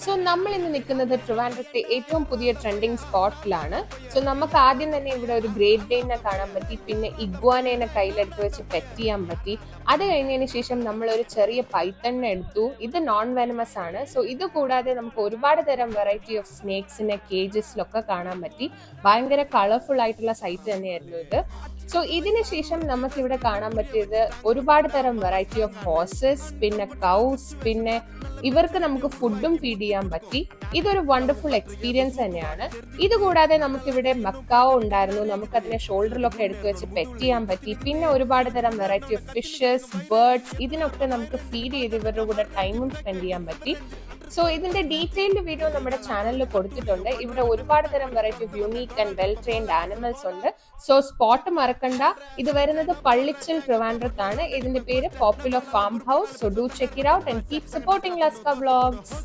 So നമ്മൾ ഇന്ന് നിൽക്കുന്നത് ട്രിവാൻഡ്രത്തെ ഏറ്റവും പുതിയ ട്രെൻഡിങ് സ്പോട്ടിലാണ്. സോ നമുക്ക് ആദ്യം തന്നെ ഇവിടെ ഒരു ഗ്രേറ്റ് ഡെയിനെ കാണാൻ പറ്റി, പിന്നെ ഇഗ്വാനേനെ കയ്യിലെടുത്ത് വെച്ച് പെറ്റ് ചെയ്യാൻ പറ്റി. അത് കഴിഞ്ഞതിന് ശേഷം നമ്മൾ ഒരു ചെറിയ പൈത്തണിനെ എടുത്തു. ഇത് നോൺ വെനമസ് ആണ്. സോ ഇത് കൂടാതെ നമുക്ക് ഒരുപാട് തരം വെറൈറ്റി ഓഫ് സ്നേക്സിനെ കേജസിലൊക്കെ കാണാൻ പറ്റി. ഭയങ്കര കളർഫുൾ ആയിട്ടുള്ള സൈറ്റ് തന്നെയായിരുന്നു ഇത്. സോ ഇതിന് ശേഷം നമുക്ക് ഇവിടെ കാണാൻ പറ്റിയത് ഒരുപാട് തരം വെറൈറ്റി ഓഫ് ഹോഴ്സസ്, പിന്നെ കൗസ്, പിന്നെ ഇവർക്ക് നമുക്ക് ഫുഡും ഫീഡ് ചെയ്യാൻ പറ്റി. ഇതൊരു വണ്ടർഫുൾ എക്സ്പീരിയൻസ് തന്നെയാണ്. ഇത് കൂടാതെ നമുക്കിവിടെ മക്കാവോ ഉണ്ടായിരുന്നു. നമുക്ക് അതിനെ ഷോൾഡറിലൊക്കെ എടുത്തു വെച്ച് പെറ്റ് ചെയ്യാൻ പറ്റി. പിന്നെ ഒരുപാട് തരം വെറൈറ്റി ഓഫ് ഫിഷസ്, ബേർഡ്സ്, ഇതിനൊക്കെ നമുക്ക് ഫീഡ് ചെയ്ത് ഇവരുടെ കൂടെ ടൈമും സ്പെൻഡ് ചെയ്യാൻ പറ്റി. സോ ഇതിന്റെ ഡീറ്റെയിൽഡ് വീഡിയോ നമ്മുടെ ചാനലിൽ കൊടുത്തിട്ടുണ്ട്. ഇവിടെ ഒരുപാട് തരം variety of unique and well trained animals ഉണ്ട്. സോ സ്പോട്ട് മറക്കണ്ട. ഇത് വരുന്നത് പള്ളിച്ചൽ ട്രിവാൻഡ്രത്താണ്. ഇതിന്റെ പേര് popular farm house. So do check it out and keep supporting Laska vlogs.